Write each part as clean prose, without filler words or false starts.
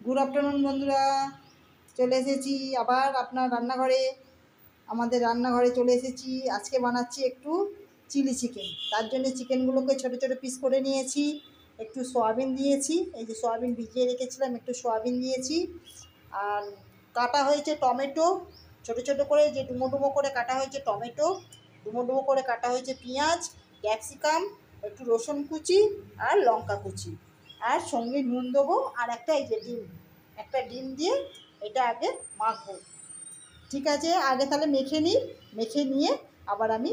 Good afternoon বন্ধুরা, চলে এসেছি আবার আপনার রান্নাঘরে। আমাদের রান্নাঘরে চলে এসেছি। আজকে বানাচ্ছি একটু চিলি চিকেন। তার জন্য চিকেনগুলোকে ছোটো ছোটো পিস করে নিয়েছি। একটু সয়াবিন দিয়েছি, এই যে সয়াবিন ভিজিয়ে রেখেছিলাম, একটু সয়াবিন দিয়েছি। আর কাটা হয়েছে টমেটো, ছোটো ছোটো করে যে ডুমো ডুমো করে কাটা হয়েছে টমেটো, ডুমো ডুমো করে কাটা হয়েছে পেঁয়াজ, ক্যাপসিকাম, একটু রসুন কুচি আর লঙ্কা কুচি, আর সঙ্গে নুন দেবো, আর একটা এই যে ডিম, একটা ডিম দিয়ে এটা আগে মাখবো। ঠিক আছে, আগে তাহলে মেখে নিই। মেখে নিয়ে আবার আমি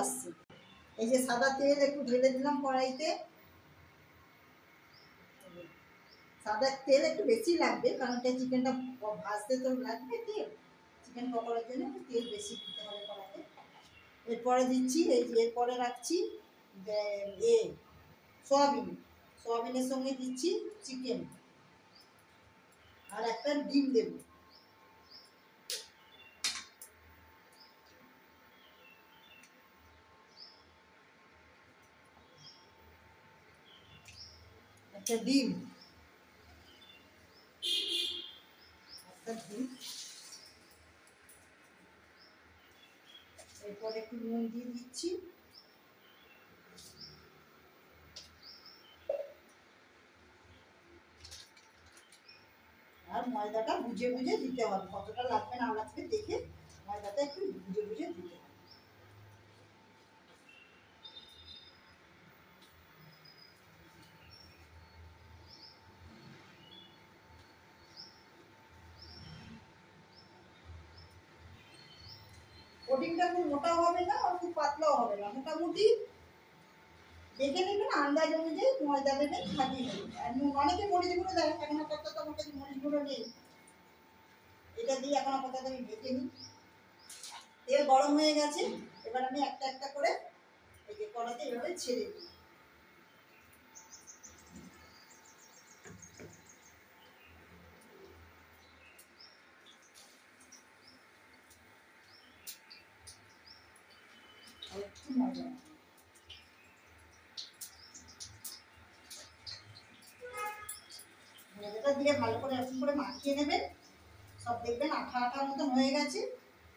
আসছি। এই যে সাদা তেল একটু ঢেলে দিলাম কড়াইতে। সাদা তেল একটু বেশি লাগবে, কারণ চিকেনটা ভাজতে তো লাগবে তেল। চিকেন পকোড়ার জন্য একটু তেল বেশি দিতে হবে কড়াইতে। এরপরে দিচ্ছি, এই যে এরপরে রাখছি সয়াবিন। সয়াবিনের সঙ্গে দিচ্ছি চিকেন, আর একটা ডিম দেব। একটা ডিম, এরপর একটু নুন দিয়ে দিচ্ছি। আর ময়দাটা বুঝে বুঝে দিতে হবে, কতটা লাগবে না লাগবে দেখে ময়দাটা একটু বুঝে বুঝে দিতে হবে। কোটিংটা খুব মোটাও হবে না আর খুব পাতলাও হবে না, মোটামুটি দেখে নেবেন, আন্দাজ অনুযায়ী ময়দা দেবেন, খাটিয়ে নেবেন। আর অনেকে মরিচ গুঁড়ো দেয়, এখন আপাতত আমার কাছে মরিচ গুঁড়ো নেই। এটা দিয়ে এখন আপাতত আমি ভেজে নিই। তেল গরম হয়ে গেছে, এবার আমি একটা একটা করে এই যে কড়াতে এভাবে ছেড়ে দিই। একটু মজা ময়দাটা দিয়ে ভালো করে এরকম করে মাখিয়ে নেবেন। সব দেখবেন আঠা আঠা মতন হয়ে গেছে।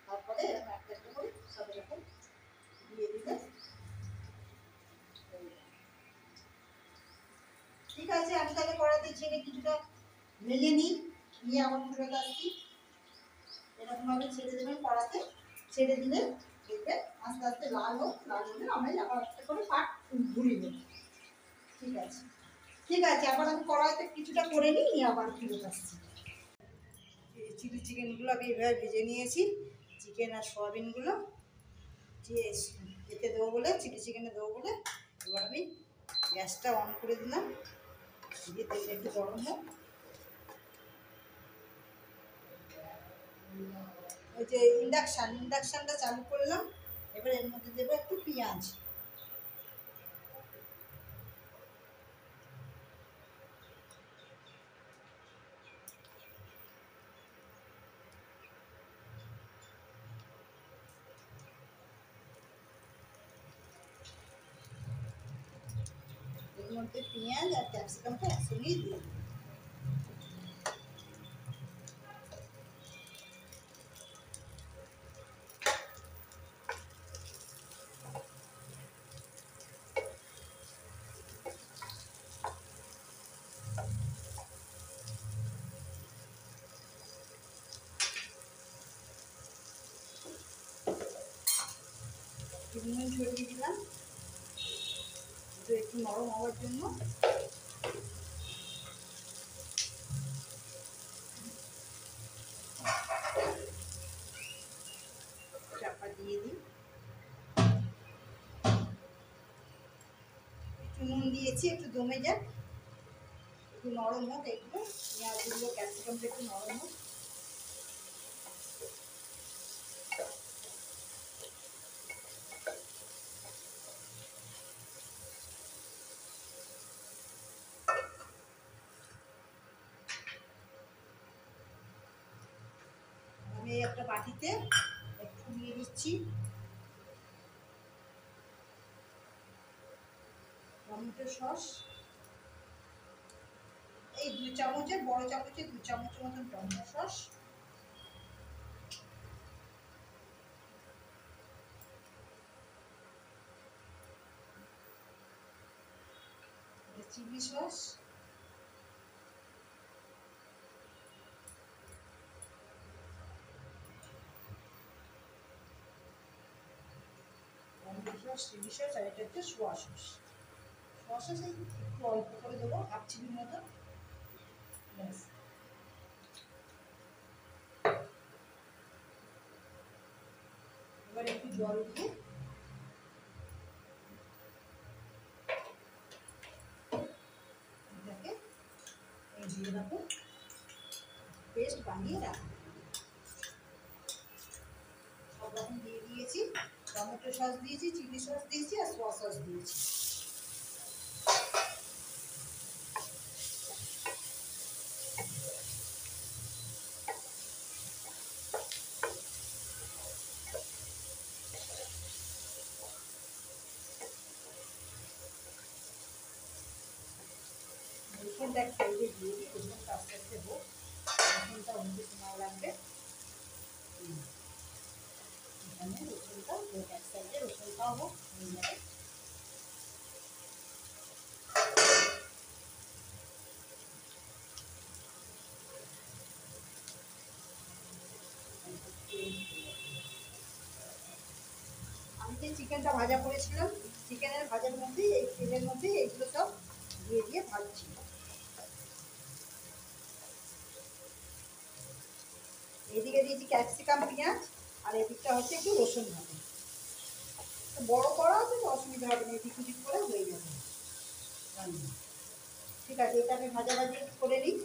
তারপরে এরকম একটা একটা করে সব এরকম দিয়ে দিবেন। ঠিক আছে, আমি তাহলে কড়াতে ছেড়ে কিছুটা ভেজে নিই, নিয়ে আবার ফেরত আসছি। এরকমভাবে ছেড়ে দেবেন কড়াতে, ছেড়ে দিলে দেখবেন আস্তে আস্তে লাল হোক, লাল হলে আমরা আবার একটা করে পাট ঘুরিয়ে দেবো। ঠিক আছে, ঠিক আছে, আবার আমি কড়াইতে কিছুটা করে নিই, আবার ফেরত আসছি। চিলি চিকেনগুলো আমি এভাবে ভেজে নিয়েছি, চিকেন আর সয়াবিনগুলো এতে দেবো বলে, চিলি চিকেনে দেবো বলে এবার আমি গ্যাসটা অন করে দিলাম, দিয়ে তেলটা একটু গরম হোক। ওই যে ইন্ডাকশানটা চালু করলাম। এবার এর মধ্যে দেবো একটু পেঁয়াজ। এর মধ্যে পেঁয়াজ আর ক্যাপসিকামটা একসঙ্গেই দিয়ে দিই। নুন ছড়িয়ে দিলাম একটু নরম হওয়ার জন্য। চাপা দিয়ে দিই। একটু নুন দিয়েছি, একটু জমে যাক, একটু নরম হোক, একটু পেঁয়াজগুলো ক্যাপসিকামটা একটু নরম হোক। আমি একটা বাটিতে একটু নিয়ে নিচ্ছি। টমেটো সস, এই 2 চামচের, বড় চামচে 2 চামচের মতন tomato sauce, chili sauce, chili sauce, আর এটা হচ্ছে সোয়া সস। সোয়া সস একটু অল্প করে দেবো, হাফ চিলির মতো। ব্যাস, এবার একটু জল দিয়ে এটাকে দিয়ে রাখো, পেস্ট বানিয়ে রাখো। সব রকম দিয়ে দিয়েছি, টমেটো সস দিয়েছি, চিলি সস দিয়েছি, আর সোয়া সস দিয়েছি। রসুনটা এক সাইডে দিয়ে দিই, রসুনটা আস্তে আস্তে হোক, রসুনটা হতে সময় লাগবে। এখানে রসুনটা হোক, এক সাইডে রসুনটাও হোক, হয়ে যাবে। আমি যে চিকেনটা ভাজা করেছিলাম, চিকেনের ভাজার মধ্যে এই তেলের মধ্যে এইগুলো সব দিয়ে দিয়ে ভাজছি। এদিকে দিয়েছি ক্যাপসিকাম, পেঁয়াজ, আর এদিকটা হচ্ছে একটু রসুন ভাজা। বড় করা আছে তো অসুবিধা হবে না, এদিক ওদিক করে হয়ে যাবে রান্না। ঠিক আছে, এটা আমি ভাজাভাজি করে নিই,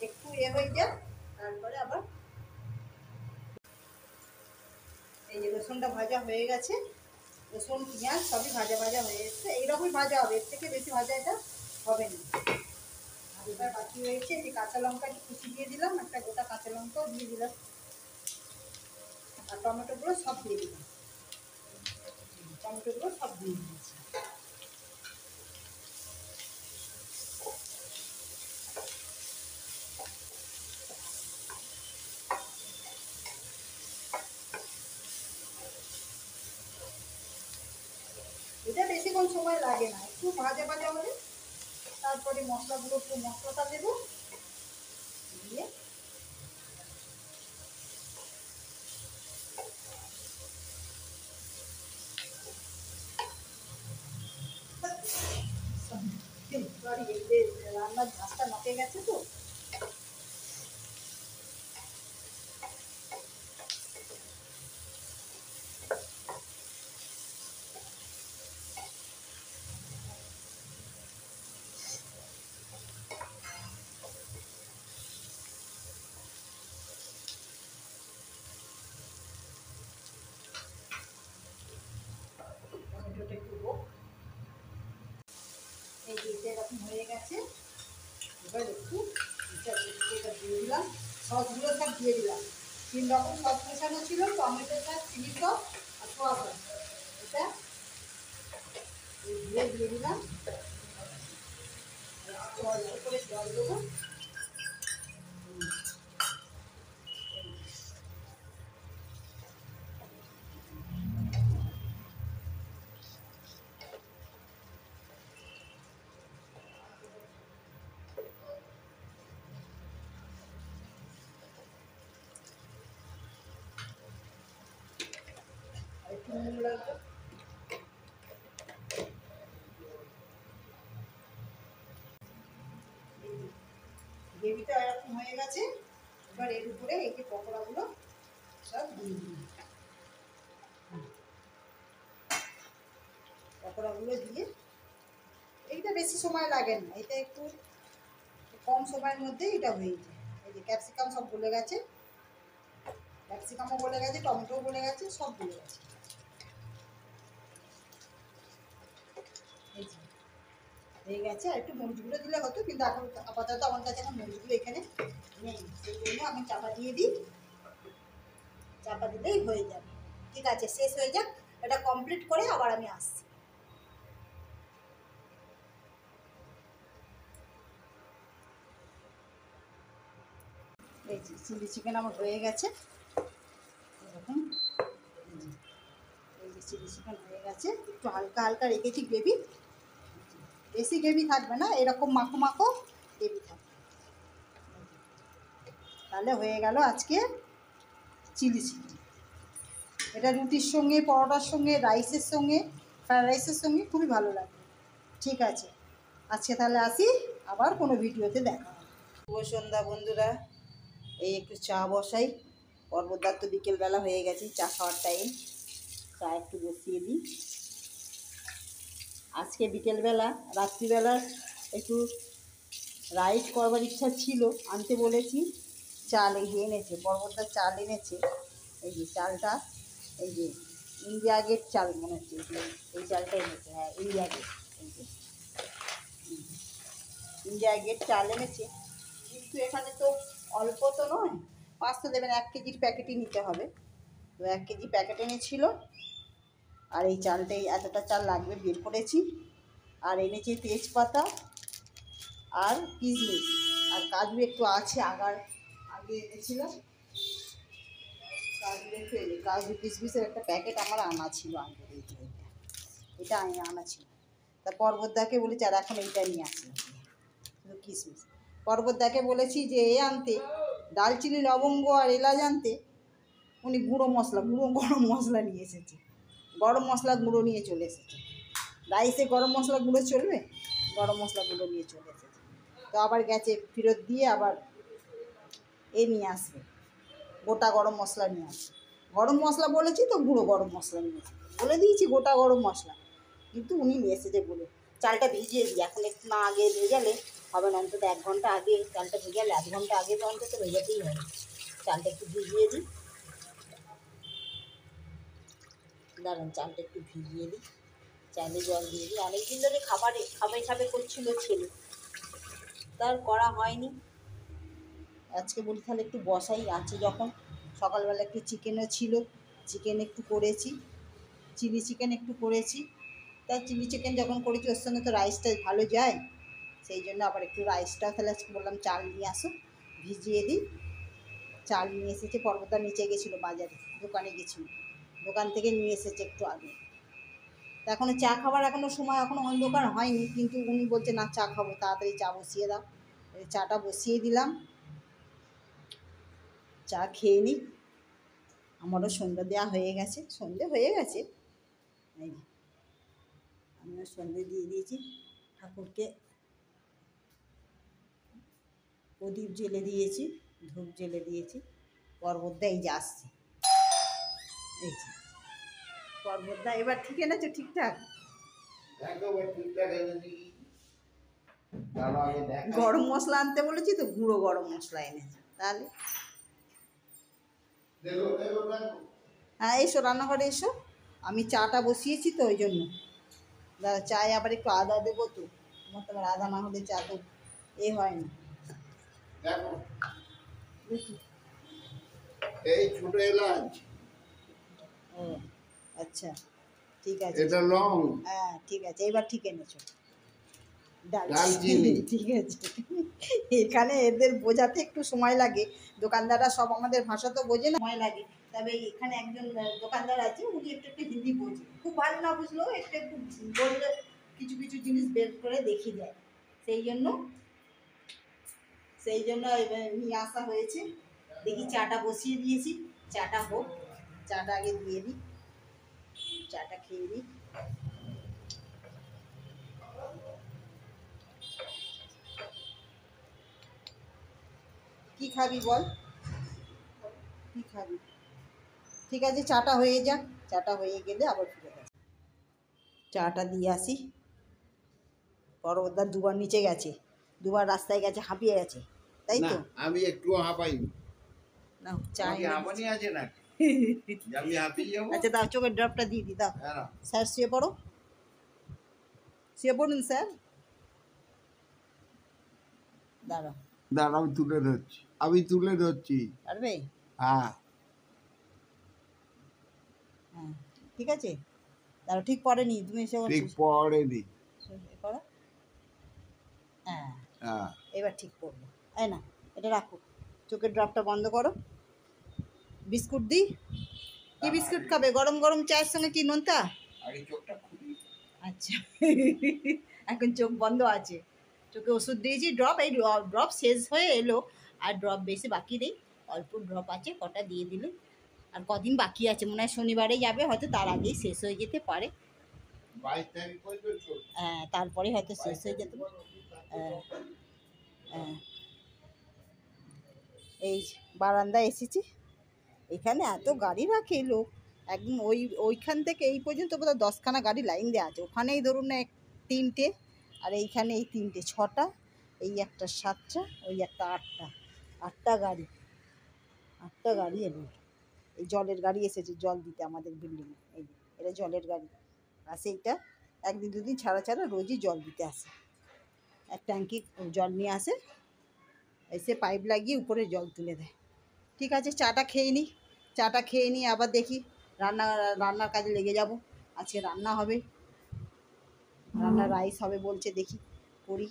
একটু হয়ে যাক, তারপরে আবার। এই যে রসুনটা ভাজা হয়ে গেছে, রসুন পেঁয়াজ সবই ভাজা ভাজা হয়ে এসছে। এইরকমই ভাজা হবে, এর থেকে বেশি ভাজা এটা হবে না। আর এবার বাকি রয়েছে এই যে কাঁচা লঙ্কা একটু কুচি দিয়ে দিলাম, একটা গোটা কাঁচা লঙ্কাও দিয়ে দিলাম, আর টমেটোগুলো সব দিয়ে দিলাম। টমেটোগুলো সব দিয়ে দিয়েছি। এটা বেশিক্ষণ সময় লাগে না, একটু ভাজা ভাজা হলে তারপরে মশলাগুলো, একটু মশলাটা দেবো, দিয়ে সরি, এই যে রান্নার ঝাঁসটা নকে গেছে তো, টমেটোটা একটু হোক। এই যে এটা এরকম হয়ে গেছে, এবার একটু এটা দিয়ে দিলাম, সসগুলো সব দিয়ে দিলাম। 3 রকম সস মেশানো ছিল, টমেটো সস, চিলি সস আর সোয়া সস। এটা দিয়ে দিলাম, একটু অল্প করে জল দেবো। আর একটু নুন লাগবে। গ্রেভিটা এরকম হয়ে গেছে, এবার এর উপরে এই যে পকোড়াগুলো সব দিয়ে দিই। পকোড়াগুলো দিয়ে, এইটা বেশি সময় লাগে না, এটা একটু কম সময়ের মধ্যে এটা হয়ে যায়। এই যে ক্যাপসিকাম সব গলে গেছে, ক্যাপসিকামও গলে গেছে, টমেটোও গলে গেছে, সব গলে গেছে। এই যে হয়ে গেছে, আর একটু মরিচগুলো দিলে হতো, কিন্তু এখন আপাতত আমার কাছে এখন মরিচগুলো এখানে নেই, সেই জন্য আমি চাপা দিয়ে দিই, চাপা দিলেই হয়ে যাবে। ঠিক আছে, শেষ হয়ে যাক, এটা কমপ্লিট করে আবার আমি আসছি। এই যে চিলি চিকেন আমার হয়ে গেছে এরকম। এই যে চিলি চিকেন হয়ে গেছে, একটু হালকা হালকা রেখেছি গ্রেভি, বেশি গ্রেভি থাকবে না, এরকম মাখো মাখো গ্রেভি থাকবে। তাহলে হয়ে গেল আজকে চিলি চিকেন। এটা রুটির সঙ্গে, পরোটার সঙ্গে, রাইসের সঙ্গে, ফ্রায়েড রাইসের সঙ্গে খুবই ভালো লাগে। ঠিক আছে, আজকে তাহলে আসি, আবার কোনো ভিডিওতে দেখা হবে। শুভ সন্ধ্যা বন্ধুরা, এই একটু চা বসাই। পর্বতদার তো বিকেলবেলা হয়ে গেছে, চা খাওয়ার টাইম, চা একটু বসিয়ে দিই। আজকে বিকেলবেলা, রাত্রিবেলা একটু রাইস করবার ইচ্ছা ছিল, আনতে বলেছি, চাল এই যে এনেছে, পর্বতদার চাল এনেছে। এই যে চালটা, এই যে ইন্ডিয়া গেট চাল মনে হচ্ছে, এই চালটা এনেছে। হ্যাঁ, ইন্ডিয়া গেট, এই যে ইন্ডিয়া গেট চাল এনেছে। কিন্তু এখানে তো অল্প তো নয়, 500 দেবেন, 1 কেজির প্যাকেটই নিতে হবে। তো 1 কেজি প্যাকেট এনেছিল, আর এই চালটাই এতটা চাল লাগবে বের করেছি। আর এনেছি তেজপাতা আর কিশমিশ, আর কাজু একটু আছে, আগে এনেছিলাম কাজু একটু, কাজু কিশমিশের একটা প্যাকেট আমার আনা ছিল আগে, এটা আমি আনা ছিল। তা পর্বতদাকে বলেছি, আর এখন এইটা নিয়ে আসি শুধু কিশমিশ। পর্বতদাকে বলেছি যে এ আনতে, দালচিনি লবঙ্গ আর এলাচ আনতে, উনি গুঁড়ো গরম মশলা নিয়ে এসেছে, গরম মশলা গুঁড়ো নিয়ে চলে এসেছে। রাইসে গরম মশলা গুঁড়ো চলবে, গরম মশলা গুঁড়ো নিয়ে চলে এসেছে। তো আবার গেছে ফেরত দিয়ে, আবার এ নিয়ে আসবে, গোটা গরম মশলা নিয়ে আসবে। গরম মশলা বলেছি তো, গুঁড়ো গরম মশলা নিয়ে আসবে বলে দিয়েছি, গোটা গরম মশলা, কিন্তু উনি নিয়ে এসেছে বলে। চালটা ভিজিয়ে দিই, এখন একটু না আগে ভেজালে হবে না, অন্তত 1 ঘন্টা আগে চালটা ভেজালে, 1 ঘন্টা আগে তো অন্তত ভেজাতেই হবে। চালটা একটু ভিজিয়ে দিই, দাঁড়ান চালটা একটু ভিজিয়ে দিই, চালে জল দিয়ে দিই। অনেকদিন ধরে খাবে করছিল ছেলে, তার করা হয়নি। আজকে বলি তাহলে একটু বসাই, আছে যখন। সকালবেলা একটু চিকেনও ছিল, চিকেন একটু করেছি, চিলি চিকেন একটু করেছি। তা চিলি চিকেন যখন করেছি, ওর সঙ্গে তো রাইসটা ভালো যায়, সেই জন্য আবার একটু রাইসটাও তাহলে আজকে বললাম চাল নিয়ে আসো, ভিজিয়ে দিই। চাল নিয়ে এসেছে, পর্বতা নিচে গেছিলো বাজারে, দোকানে গেছিলো, দোকান থেকে নিয়ে এসেছে একটু আগে। তা এখনও চা খাবার এখনও সময়, এখনও অন্ধকার হয়নি, কিন্তু উনি বলছে না চা খাবো, তাড়াতাড়ি চা বসিয়ে দাও। চাটা বসিয়ে দিলাম, চা খেয়ে নিই। আমারও সন্ধ্যা দেওয়া হয়ে গেছে, সন্ধে হয়ে গেছে। এই যে আমিও সন্ধে দিয়ে দিয়েছি, ঠাকুরকে প্রদীপ জ্বেলে দিয়েছি, ধূপ জ্বেলে দিয়েছি। পর্বতদা এই যে আসছে, এই যে পর্বতদা এবার ঠিক এনেছো ঠিকঠাক? গরম মশলা আনতে বলেছি তো, গুঁড়ো গরম মশলা এনেছে। তাহলে হ্যাঁ, এসো রান্নাঘরে এসো, আমি চাটা বসিয়েছি তো ওই জন্য। দাদা চায়ে আবার একটু আদা দেবো তো, তোমার আদা না হলে চা তো এ হয় না। দেখি, এই ছোট এলাচ, ও আচ্ছা, ঠিক আছে, এটা লং, হ্যাঁ ঠিক আছে, এবার ঠিক এনেছো। দালচিনি। ঠিক আছে, এখানে এদের বোঝাতে একটু সময় লাগে, দোকানদাররা সব আমাদের ভাষা তো বোঝে না, সময় লাগে। তবে এখানে একজন দোকানদার আছে, উনি একটু একটু হিন্দি বোঝে, খুব ভালো না বুঝলেও একটু একটু বললে কিছু কিছু জিনিস বের করে দেখিয়ে দেয়। সেই জন্য নিয়ে আসা হয়েছে। দেখি চাটা বসিয়ে দিয়েছি, চাটা হোক, চাটা আগে দিয়ে দিই, চাটা খেয়ে নিই। কি খাবি বল, কি খাবি? ঠিক আছে, চাটা হয়ে যাক, চাটা হয়ে গেলে আবার ফিরে আসি, চাটা দিয়ে আসি। পর্বতদার দুবার নিচে গেছে, দুবার রাস্তায় গেছে, হাঁপিয়ে গেছে, তাই না তো? আমি একটু হাঁপাইনি। না চা তোমার কি এনে হাঁপানি দিচ্ছি। আছে নাকি যে আমি হাঁপিয়ে যাবো? আচ্ছা দাও, চোখের ড্রপটা দিয়ে দিই, দাও। হ্যাঁ না। স্যার শুয়ে পড়ো, শুয়ে পড়ুন স্যার, দাঁড়াও। দাঁড়া আমি তুলে ধরছি। পারবে? হ্যাঁ হ্যাঁ ঠিক আছে, দাঁড়াও, ঠিক পড়েনি, তুমি এসে ঠিক পড়েনি। করো, হ্যাঁ হ্যাঁ এবার ঠিক পড়লো। এই না, এটা রাখো, চোখের ড্রপটা বন্ধ করো। বিস্কুট দিই? কি বিস্কুট খাবে? গরম গরম চায়ের সঙ্গে কি নোনতা? আগে চোখটা খুলি। আচ্ছা এখন চোখ বন্ধ আছে, চোখে ওষুধ দিয়েছি ড্রপ, এই ড্রপ শেষ হয়ে এলো, আর ড্রপ বেশি বাকি নেই, অল্প ড্রপ আছে, কটা দিয়ে দিলে। আর কদিন বাকি আছে, মনে হয় শনিবারে যাবে, হয়তো তার আগেই শেষ হয়ে যেতে পারে। 22 তারিখ পর্যন্ত। হ্যাঁ তারপরে হয়তো শেষ হয়ে যেতে পারে। হ্যাঁ হ্যাঁ। এই বারান্দায় এসেছি, এখানে এত গাড়ি রাখে লোক, একদম ওইখান থেকে এই পর্যন্ত বোধহয় 10খানা গাড়ি লাইন দেওয়া আছে, ওখানেই ধরুন না তিনটে, আর এইখানে এই তিনটে, ছটা, এই একটা সাতটা, ওই একটা আটটা, আটটা গাড়ি, আটটা গাড়ি এলো। এই জলের গাড়ি এসেছে জল দিতে আমাদের বিল্ডিংয়ে, এই যে এটা জলের গাড়ি, আর সেইটা একদিন দুদিন ছাড়া ছাড়া রোজই জল দিতে আসে, এক ট্যাঙ্কি জল নিয়ে আসে, এসে পাইপ লাগিয়ে উপরে জল তুলে দেয়। ঠিক আছে, চাটা খেয়ে নিই, চাটা খেয়ে নিই, আবার দেখি রান্নার কাজে লেগে যাব। আজকে রান্না হবে, রান্না রাইস হবে বলছে, দেখি করি,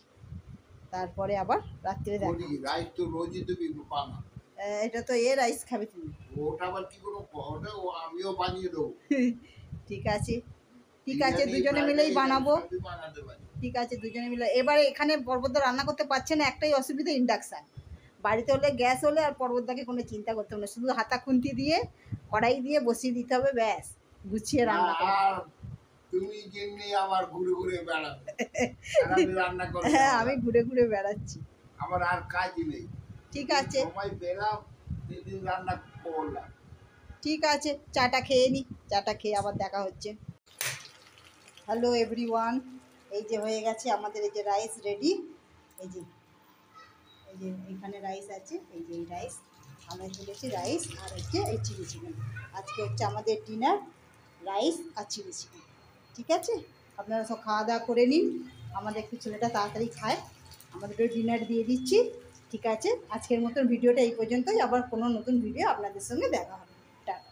তারপরে আবার রাত্রে দেখা। রাইস তো রোজই তুমি বানা। এটা তো রাইস খাবে তুমি। ওটা আবার কি করে? ওটা আমিও বানিয়ে দেবো। ঠিক আছে, ঠিক আছে, দুজনে মিলেই বানাবো। ঠিক আছে, দুজনে মিলে। এবারে এখানে পর্বতদা রান্না করতে পারছে না, একটাই অসুবিধা, ইন্ডাকশান। বাড়িতে হলে গ্যাস হলে আর পর্বতদাকে কোনো চিন্তা করতে হবে না, শুধু হাতা খুন্তি দিয়ে কড়াই দিয়ে বসিয়ে দিতে হবে, ব্যাস, গুছিয়ে রান্না করতে হবে। আর তুমি যেমনি আমার ঘুরে ঘুরে বেড়াবে, আর আমি রান্না করবো। হ্যাঁ আমি ঘুরে ঘুরে বেড়াচ্ছি। আমার আর কাজ নেই। ঠিক আছে, সময় পেলাম সেদিন রান্না করলাম। ঠিক আছে, চাটা খেয়ে নি, চাটা খেয়ে আবার দেখা হচ্ছে। হ্যালো এভরিওয়ান, এই যে হয়ে গেছে আমাদের এই যে রাইস রেডি, এই যে এইখানে রাইস আছে, এই যে এই রাইস আমরা তুলেছি, রাইস আর হচ্ছে এই চিলি চিকেন। আজকে হচ্ছে আমাদের ডিনার, রাইস আর চিলি চিকেন। ঠিক আছে, আপনারা সব খাওয়া দাওয়া করে নিন, আমাদের একটু ছেলেটা তাড়াতাড়ি খায়, আমাদেরও ডিনার দিয়ে দিচ্ছি। ঠিক আছে, আজকের মতন ভিডিওটা এই পর্যন্তই, আবার কোনো নতুন ভিডিও আপনাদের সঙ্গে দেখা হবে। টাটা।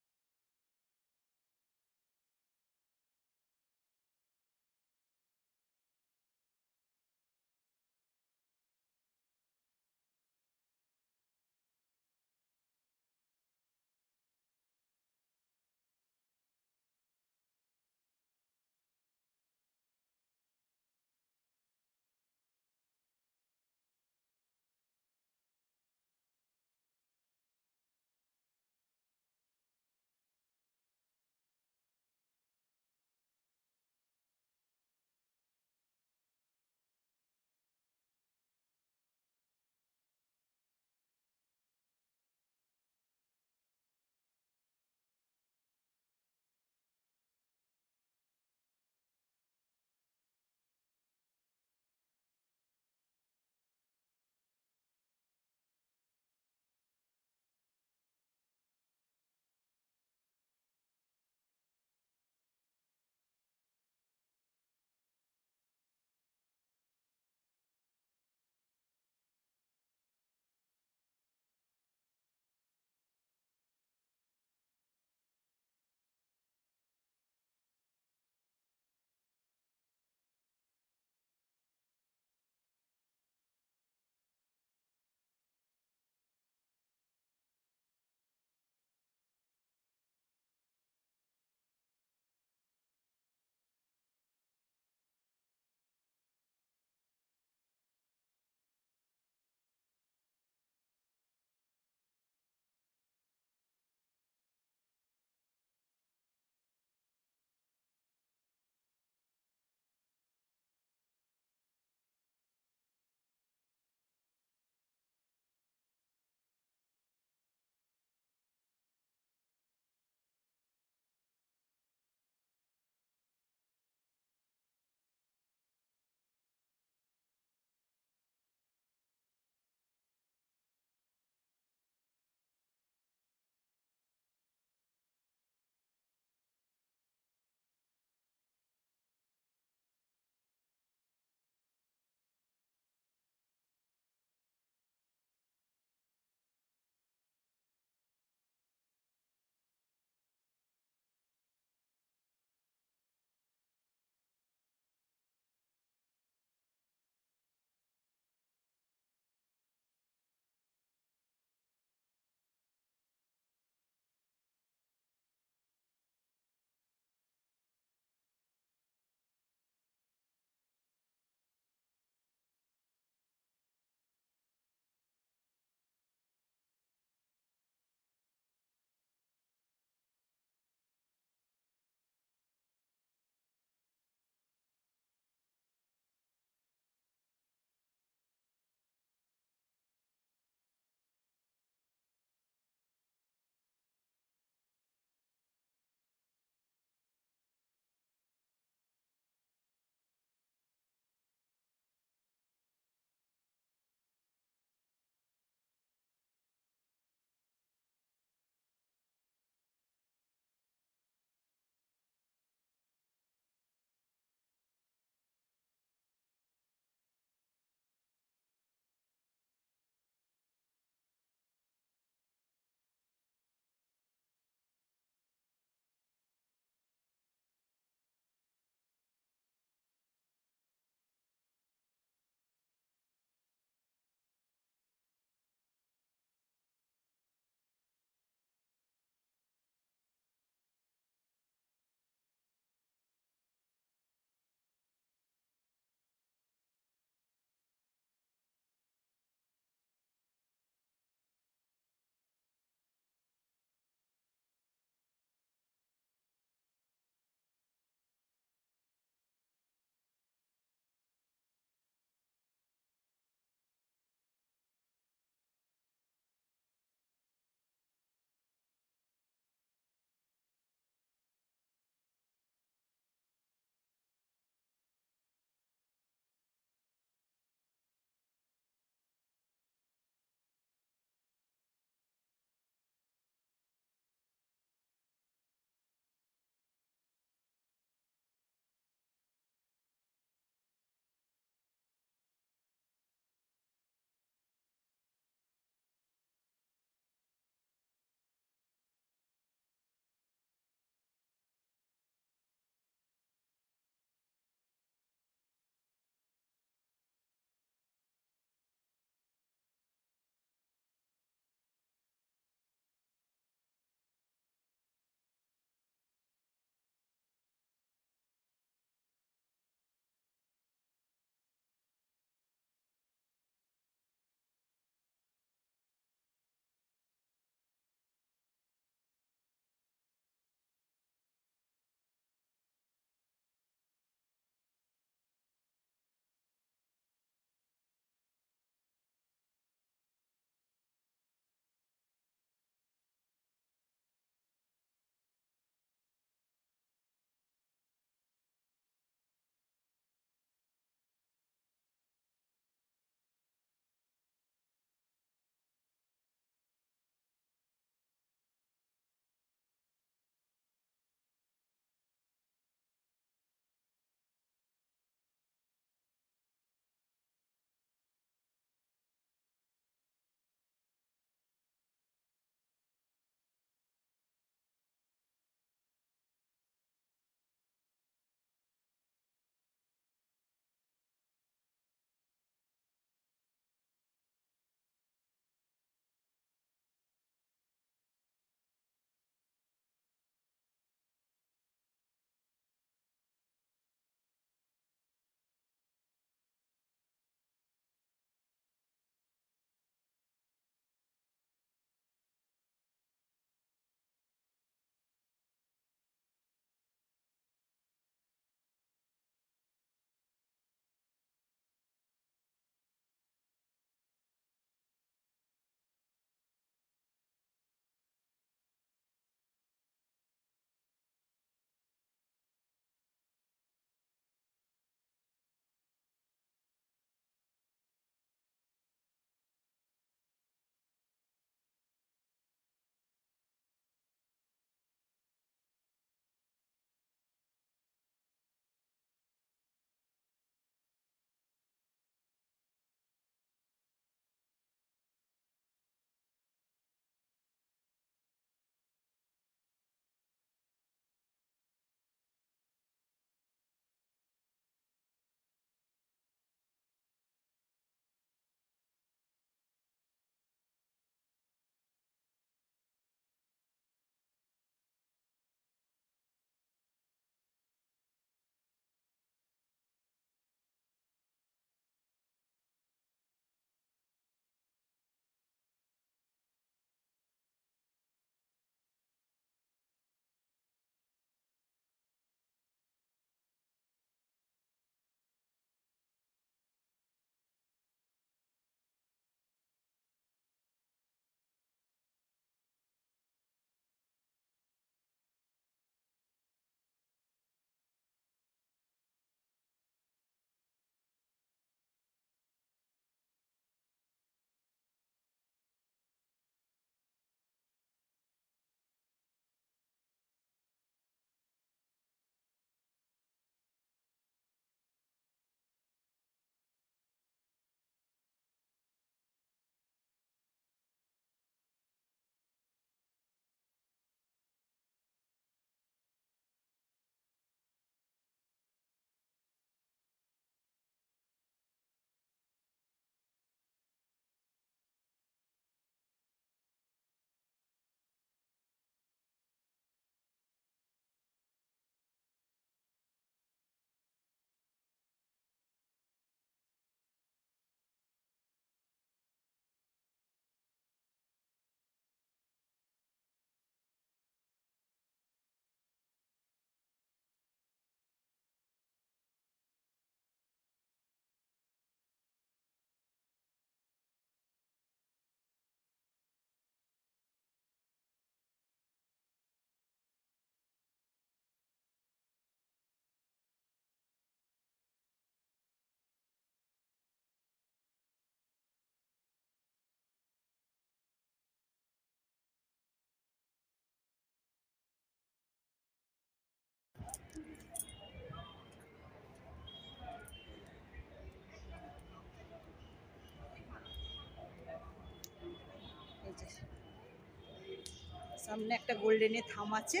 সামনে একটা গোল্ডেনের থাম আছে,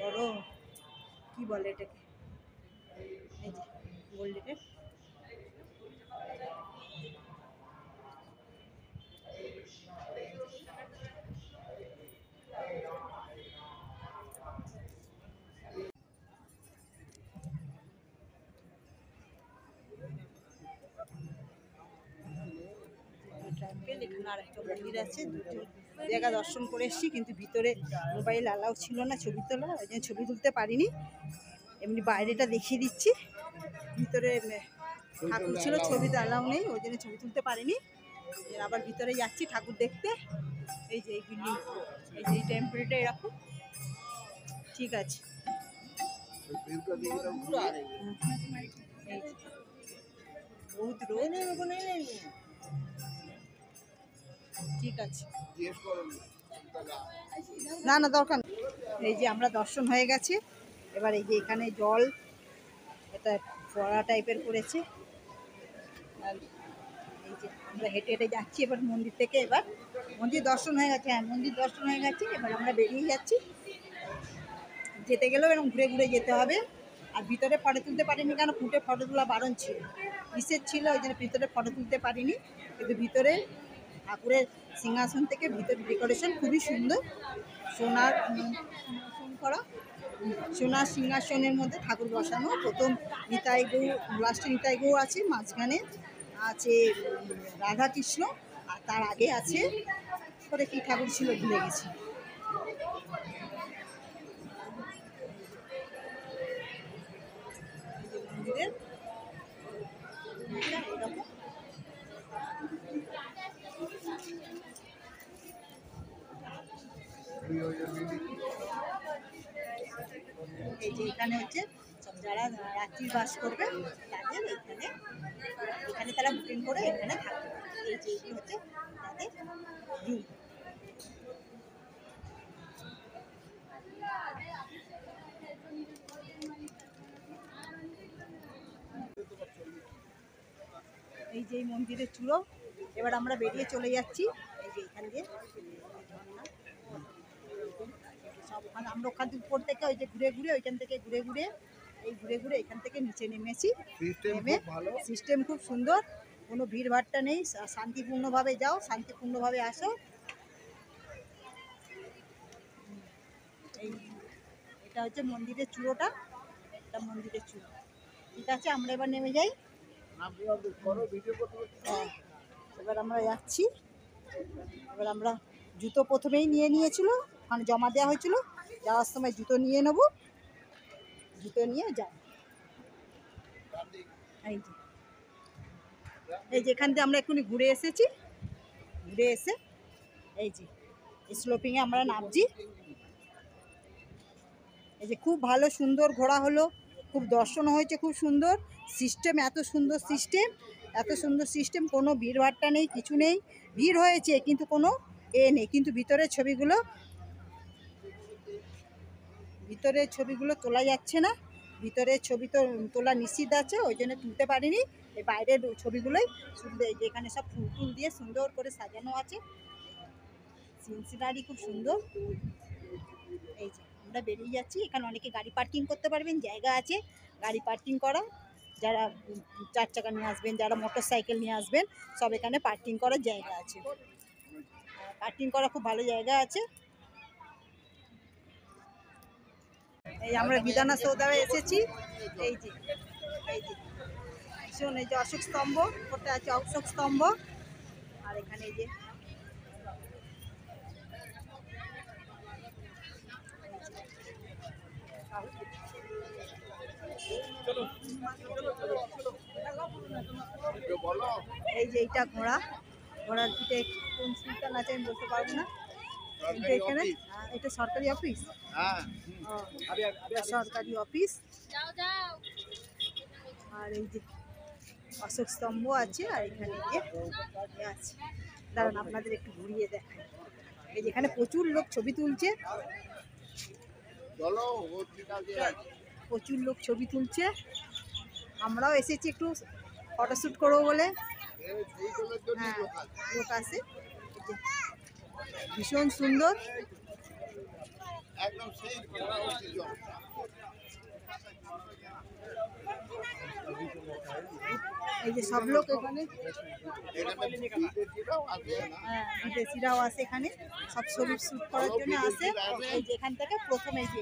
বড় কি বলে এটাকে, এই যে গোল্ডেনের। টেম্পেল, এখানে আর একটা মন্দির আছে, দুটো জায়গা দর্শন করে এসেছি, কিন্তু ভিতরে মোবাইল অ্যালাউ ছিল না ছবি তোলা, ওই জন্য ছবি তুলতে পারিনি। এমনি বাইরেটা দেখিয়ে দিচ্ছি, ভিতরে ঠাকুর ছিল, ছবিতে অ্যালাউ নেই, ওই জন্য ছবি তুলতে পারিনি। আবার ভিতরে যাচ্ছি ঠাকুর দেখতে। এই যে এই বিল্ডিং, এই যে এই টেম্পলটা এরকম, ঠিক আছে। বহুত রোদ, ঠিক আছে, না না দরকার নেই। এই যে আমরা দর্শন হয়ে গেছে, এবার এই যে এখানে জল এটা ফোয়ারা টাইপের করেছে, আর এই যে আমরা হেঁটে হেঁটে যাচ্ছি এবার মন্দির থেকে। এবার মন্দির দর্শন হয়ে গেছে, হ্যাঁ মন্দির দর্শন হয়ে গেছে, এবার আমরা বেরিয়ে যাচ্ছি। যেতে গেলেও এরকম ঘুরে ঘুরে যেতে হবে। আর ভিতরে ফটো তুলতে পারিনি, কেন ফুটে ফটো তোলা বারণ ছিল, নিষেধ ছিল, ওই জন্য ভিতরে ফটো তুলতে পারিনি। কিন্তু ভিতরে ঠাকুরের সিংহাসন থেকে ভিতরে ডেকোরেশন খুবই সুন্দর, সোনার করা, সোনার সিংহাসনের মধ্যে ঠাকুর বসানো। প্রথম নিতাই গৌ, লাস্টে নিতাই গৌ আছে, মাঝখানে আছে রাধাকৃষ্ণ, আর তার আগে আছে করে কি ঠাকুর ছিল ভুলে গেছি। মন্দিরের এরকম এই যে এখানে হচ্ছে সব যারা রাত্রি বাস করবে তাদের এখানে, এখানে তারা বুকিং করে এখানে থাকবে। এই যে এটি হচ্ছে তাদের রুম। এই যে এই মন্দিরের চূড়ো, এবার আমরা বেরিয়ে চলে যাচ্ছি। এই যে এখান দিয়ে সব, মানে আমরা ওখান থেকে উপর থেকে ওই যে ঘুরে ঘুরে, ওইখান থেকে ঘুরে ঘুরে, এই ঘুরে ঘুরে এখান থেকে নিচে নেমেছি। নেমে সিস্টেম খুব সুন্দর, কোনো ভিড়ভাট্টা নেই, শান্তিপূর্ণভাবে যাও, শান্তিপূর্ণভাবে আসো। এই এটা হচ্ছে মন্দিরের চূড়োটা, এটা মন্দিরের চূড়ো। ঠিক আছে, আমরা এবার নেমে যাই। এবার আমরা যাচ্ছি। এবার আমরা জুতো প্রথমেই নিয়ে নিয়েছিল, ওখানে জমা দেওয়া হয়েছিল, যাওয়ার সময় জুতো নিয়ে নেব, জুতো নিয়ে যাব। এই যে এখান দিয়ে আমরা এক্ষুনি ঘুরে এসেছি, ঘুরে এসে এই যে স্লোপিংয়ে আমরা নামছি। এই যে খুব ভালো সুন্দর ঘোরা হলো, খুব দর্শন হয়েছে, খুব সুন্দর সিস্টেম, এত সুন্দর সিস্টেম, এত সুন্দর সিস্টেম, কোনো ভিড়ভাট্টা নেই, কিছু নেই। ভিড় হয়েছে কিন্তু কোনো নেই, কিন্তু ভিতরের ছবিগুলো তোলা যাচ্ছে না, ভিতরের ছবি তো তোলা নিষিদ্ধ আছে, ওই জন্য তুলতে পারিনি। এই বাইরের ছবিগুলোই শুধু, এই যে এখানে সব ফুল টুল দিয়ে সুন্দর করে সাজানো আছে, সিনারি খুব সুন্দর। এই যে আমরা বেরিয়ে যাচ্ছি, এখানে অনেকে গাড়ি পার্কিং করতে পারবেন, জায়গা আছে গাড়ি পার্কিং করা, যারা 4 চাকা নিয়ে আসবেন, যারা মোটর সাইকেল নিয়ে আসবেন, সব এখানে পার্কিং করার জায়গা আছে, পার্কিং করা খুব ভালো জায়গা আছে। এই আমরা বিধানা সৌদায় এসেছি। এই যে ভীষণ, এই যে অশোক স্তম্ভ, ওটা আছে অশোক স্তম্ভ, আর এখানে এই যে এই যে এইটা ঘোড়া, ঘোড়ার পিঠে কোন সুলতান আছে আমি বলতে পারবো না, কিন্তু এখানে এটা সরকারি অফিস, সরকারি অফিস। আর এই যে অশোক স্তম্ভ আছে, আর এখানে যে আছে, দাঁড়ান আপনাদের একটু ঘুরিয়ে দেখাই। এই যে এখানে প্রচুর লোক ছবি তুলছে, প্রচুর লোক ছবি তুলছে, আমরাও এসেছি একটু ফটোশ্যুট করবো বলে। হ্যাঁ লোক আছে, ভীষণ সুন্দর, একদম সেই ঘোড়াউতি জল। এই যে সব লোক এখানে, এখানে বিদেশিরাও আছে না? হ্যাঁ বিদেশিরাও আছে এখানে, সব ছবি শ্যুট করার জন্য আসে। এই যে এখান থেকে প্রথম এই যে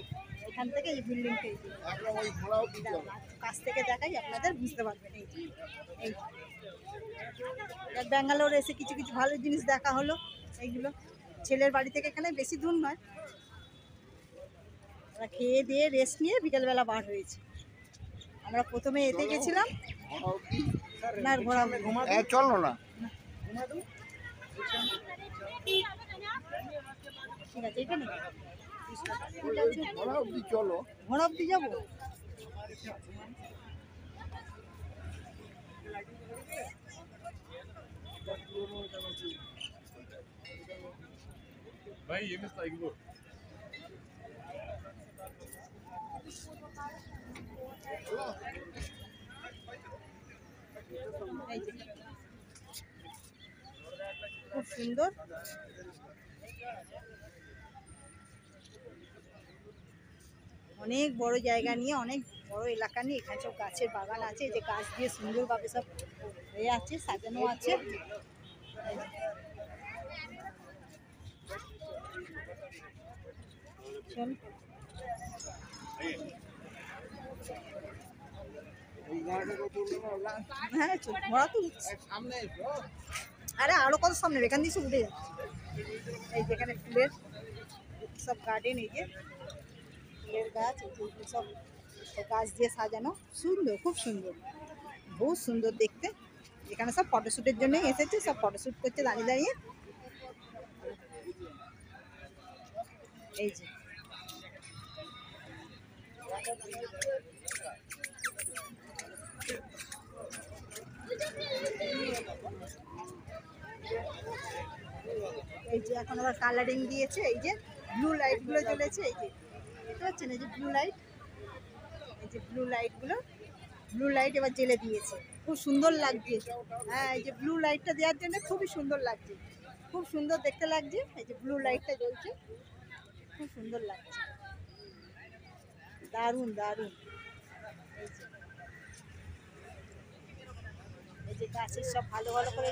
এখান থেকে এই বিল্ডিংটা, এই যে একদম ওই ঘোড়াউতি জল। কাছ থেকে দেখাই আপনাদের বুঝতে পারবেন। এই যে এই ব্যাঙ্গালোর এসে কিছু কিছু ভালো জিনিস দেখা হলো। এইগুলো ছেলের বাড়ি থেকে এখানে বেশি দূর নয়। আমরা খেয়ে দিয়ে রেস্ট নিয়ে বিকেলবেলা বার হয়েছি। আমরা প্রথমে এতে গেছিলাম, ঘোড়াউতি। না ঘোরা চলো না। ঠিক আছে এখানে ঘোড়াউতি চলো। ঘোড়া অব্দি যাবো। भाई ये मिस लाइक वो এই যে খুব সুন্দর। অনেক বড় জায়গা নিয়ে, অনেক বড় এলাকা নিয়ে এখানে সব গাছের বাগান আছে। এই যে গাছ দিয়ে সুন্দরভাবে সব হয়ে আছে, সাজানো আছে। চল হ্যাঁ চল, ঘোড়া তো উঠছে। সামনে এসো। আরে আরো কত সামনে, এখান দিয়ে সব উঠে যাচ্ছে। এই যেখানে ফুলের সব গার্ডেন, এই যে ফুলের গাছ, এই যে এগুলো সব গাছ দিয়ে সাজানো, সুন্দর, খুব সুন্দর, বহুত সুন্দর দেখতে। এখানে সব ফটোশ্যুটের জন্য এসেছে, সব ফটোশ্যুট করছে দাঁড়িয়ে দাঁড়িয়ে। এই যে এই যে এখন আবার কালারিং দিয়েছে। এই যে ব্লু লাইট গুলো জ্বলেছে, এই যে দেখতে পাচ্ছেন, এই যে ব্লু লাইট, এই যে ব্লু লাইট গুলো, ব্লু লাইট এবার জ্বেলে দিয়েছে, খুব সুন্দর লাগছে। হ্যাঁ এই যে ব্লু লাইটটা দেওয়ার জন্য খুবই সুন্দর লাগছে, খুব সুন্দর দেখতে লাগছে। এই যে ব্লু লাইটটা জ্বলছে, খুব সুন্দর লাগছে, দারুণ দারুণ। এই যে এই যে গাছের সব ভালো ভালো করে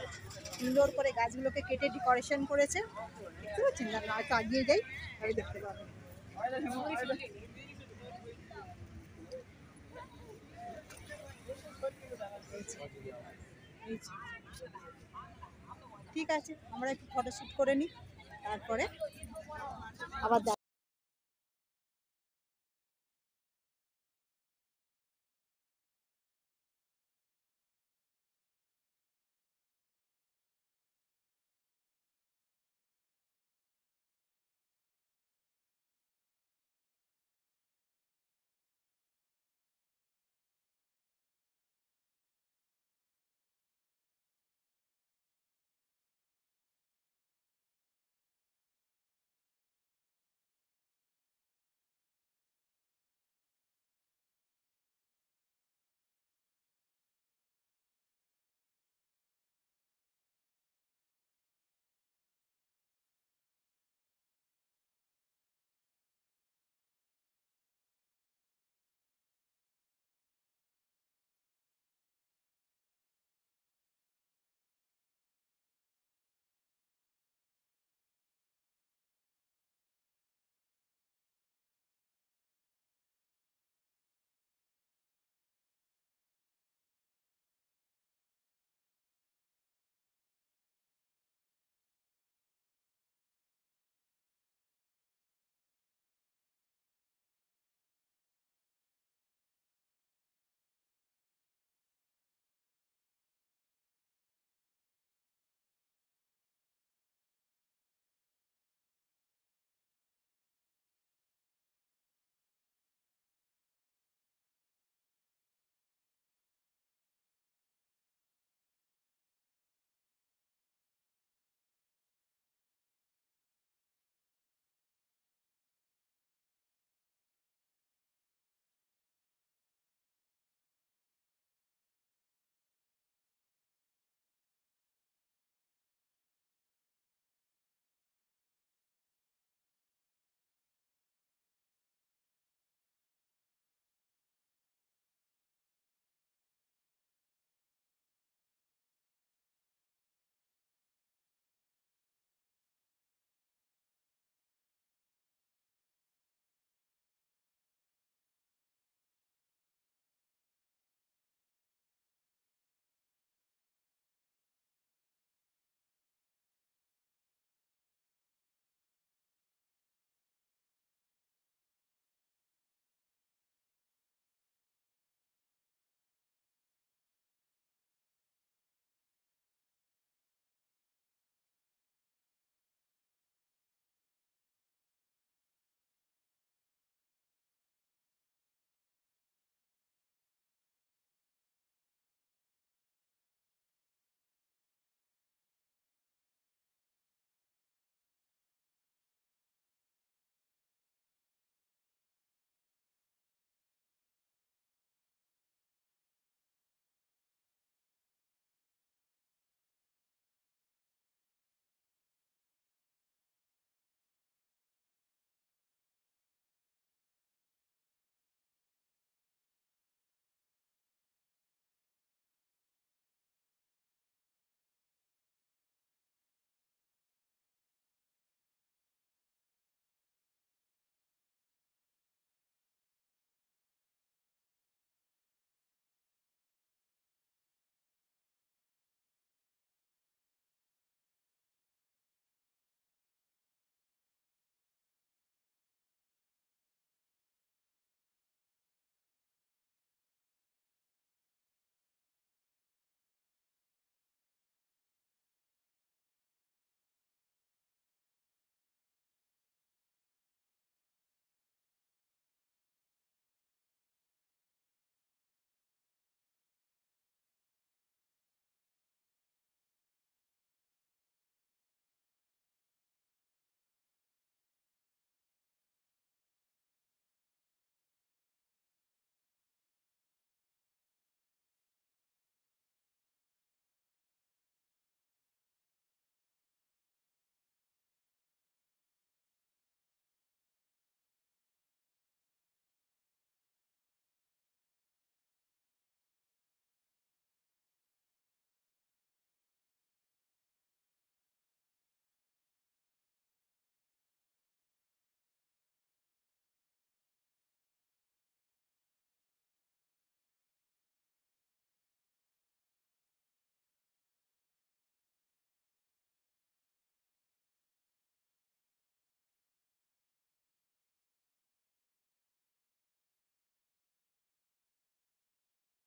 সুন্দর করে গাছগুলোকে কেটে ডেকোরেশন করেছে, দেখতে পাচ্ছেন না? একটু আগিয়ে যাই তাহলে দেখতে পাবেন। এই যে, ঠিক আছে আমরা একটু ফটোশ্যুট করে নিই, তারপরে আবার